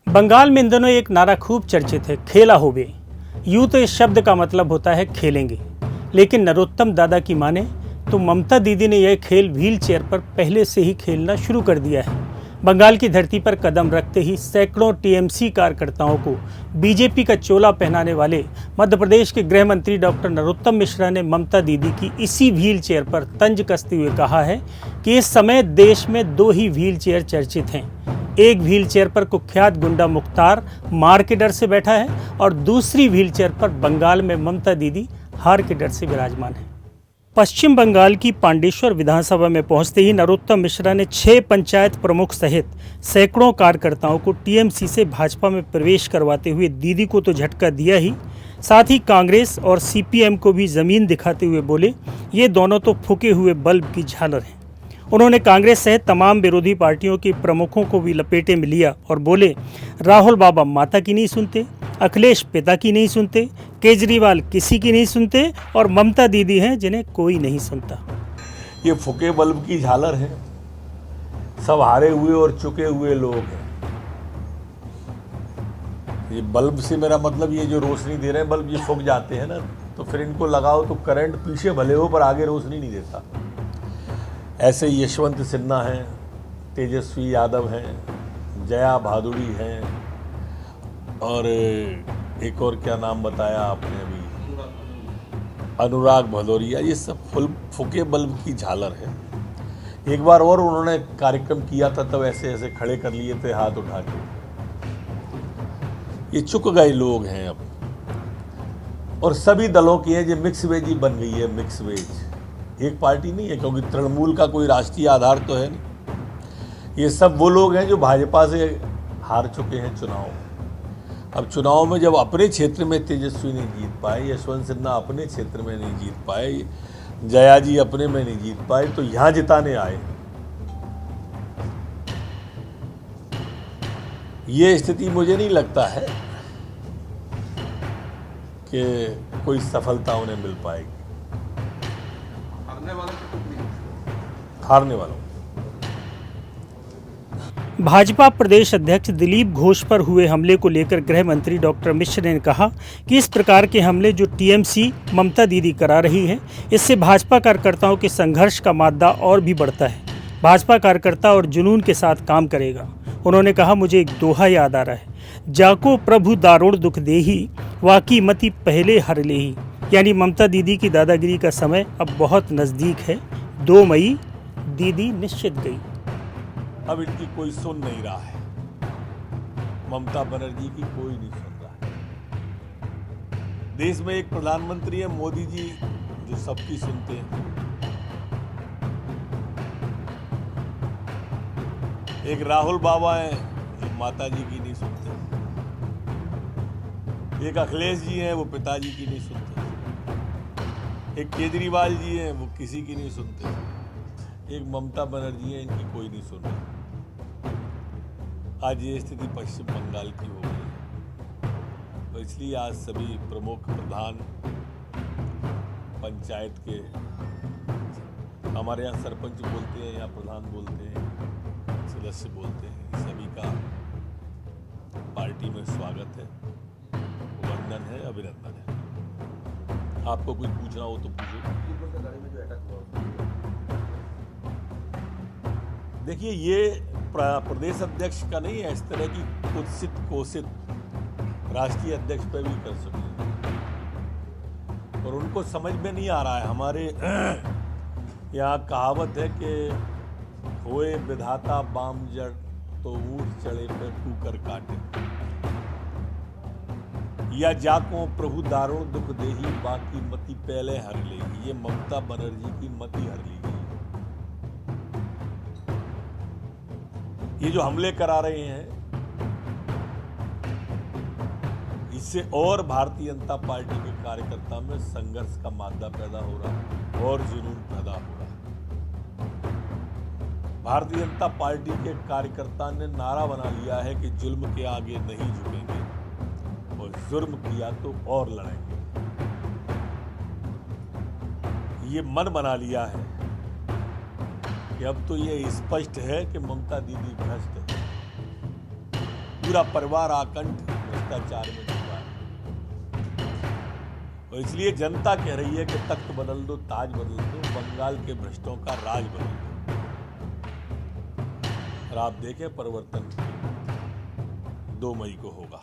बंगाल में इन दिनों एक नारा खूब चर्चित है, खेला होबे। यूं तो इस शब्द का मतलब होता है खेलेंगे, लेकिन नरोत्तम दादा की माने तो ममता दीदी ने यह खेल व्हील चेयर पर पहले से ही खेलना शुरू कर दिया है। बंगाल की धरती पर कदम रखते ही सैकड़ों टीएमसी कार्यकर्ताओं को बीजेपी का चोला पहनाने वाले मध्य प्रदेश के गृह मंत्री डॉक्टर नरोत्तम मिश्रा ने ममता दीदी की इसी व्हील चेयर पर तंज कसते हुए कहा है कि इस समय देश में 2 ही व्हील चेयर चर्चित हैं। एक व्हील चेयर पर कुख्यात गुंडा मुख्तार मार के डर से बैठा है और दूसरी व्हील चेयर पर बंगाल में ममता दीदी हार के डर से विराजमान है। पश्चिम बंगाल की पांडेश्वर विधानसभा में पहुंचते ही नरोत्तम मिश्रा ने 6 पंचायत प्रमुख सहित सैकड़ों कार्यकर्ताओं को टीएमसी से भाजपा में प्रवेश करवाते हुए दीदी को तो झटका दिया ही, साथ ही कांग्रेस और सीपीएम को भी जमीन दिखाते हुए बोले, ये दोनों तो फूके हुए बल्ब की झालर हैं। उन्होंने कांग्रेस सहित तमाम विरोधी पार्टियों के प्रमुखों को भी लपेटे में लिया और बोले, राहुल बाबा माता की नहीं सुनते, अखिलेश पिता की नहीं सुनते, केजरीवाल किसी की नहीं सुनते और ममता दीदी हैं जिन्हें कोई नहीं सुनता। ये फूके बल्ब की झालर है, सब हारे हुए और चुके हुए लोग हैं। ये बल्ब से मेरा मतलब ये जो रोशनी दे रहे हैं बल्ब, ये फूक जाते हैं ना, तो फिर इनको लगाओ तो करंट पीछे भले हो पर आगे रोशनी नहीं देता। ऐसे यशवंत सिन्हा हैं, तेजस्वी यादव हैं, जया भादुड़ी हैं और एक और क्या नाम बताया आपने अभी, अनुराग भदौरिया। ये सब फूके बल्ब की झालर है। एक बार और उन्होंने कार्यक्रम किया था तब ऐसे ऐसे खड़े कर लिए थे हाथ उठा के। ये चुक गए लोग हैं अब। और सभी दलों की है, जो मिक्स वेज ही बन गई है, मिक्स वेज। एक पार्टी नहीं है, क्योंकि तृणमूल का कोई राष्ट्रीय आधार तो है नहीं। ये सब वो लोग हैं जो भाजपा से हार चुके हैं चुनाव। अब चुनाव में जब अपने क्षेत्र में तेजस्वी नहीं जीत पाए, यशवंत सिन्हा अपने क्षेत्र में नहीं जीत पाए, जया जी अपने में नहीं जीत पाए, तो यहाँ जिताने आए। ये स्थिति मुझे नहीं लगता है कि कोई सफलता उन्हें मिल पाएगी। हारने वालों। भाजपा प्रदेश अध्यक्ष दिलीप घोष पर हुए हमले को लेकर गृह मंत्री डॉक्टर मिश्र ने कहा कि इस प्रकार के हमले जो टीएमसी ममता दीदी करा रही है, इससे भाजपा कार्यकर्ताओं के संघर्ष का मादा और भी बढ़ता है। भाजपा कार्यकर्ता और जुनून के साथ काम करेगा। उन्होंने कहा, मुझे एक दोहा याद आ रहा है, जाको प्रभु दारुण दुख देही, वाकी मति पहले हर लेही। यानी ममता दीदी की दादागिरी का समय अब बहुत नज़दीक है। 2 मई दीदी निश्चित गई। अब इनकी कोई सुन नहीं रहा है, ममता बनर्जी की कोई नहीं सुन रहा है। देश में एक प्रधानमंत्री है मोदी जी, जो सबकी सुनते हैं। एक राहुल बाबा हैं जो माता जी की नहीं सुनते। एक अखिलेश जी हैं, वो पिताजी की नहीं सुनते। एक केजरीवाल जी हैं, वो किसी की नहीं सुनते। एक ममता बनर्जी है, इनकी कोई नहीं सुन रहा। आज ये स्थिति पश्चिम बंगाल की हो गई है, तो इसलिए आज सभी प्रमुख प्रधान पंचायत के, हमारे यहाँ सरपंच बोलते हैं, यहाँ प्रधान बोलते हैं, सदस्य बोलते हैं, सभी का पार्टी में स्वागत है, वंदन है, अभिनंदन है। आपको कुछ पूछना हो तो पूछो। देखिए, ये प्रदेश अध्यक्ष का नहीं है, इस तरह की कुत्सित कोसित राष्ट्रीय अध्यक्ष पर भी कर सकते, और उनको समझ में नहीं आ रहा है। हमारे यहाँ कहावत है कि होए विधाता बाम जड़, तो ऊँट चढ़े पे कुकर काटे, या जाको प्रभु दारुण दुख देही, बाकी मति पहले हर लेगी। ये ममता बनर्जी की मति हर ली गई। ये जो हमले करा रहे हैं, इससे और भारतीय जनता पार्टी के कार्यकर्ता में संघर्ष का मादा पैदा हो रहा है और जुनून पैदा हो रहा है। भारतीय जनता पार्टी के कार्यकर्ता ने नारा बना लिया है कि जुल्म के आगे नहीं झुकेंगे और जुर्म किया तो और लड़ेंगे। ये मन बना लिया है कि अब तो ये स्पष्ट है कि ममता दीदी भ्रष्ट है, पूरा परिवार आकंठ भ्रष्टाचार में डूबा है। और इसलिए जनता कह रही है कि तख्त बदल दो, ताज बदल दो, बंगाल के भ्रष्टों का राज बदल दो। और आप देखें परिवर्तन 2 मई को होगा।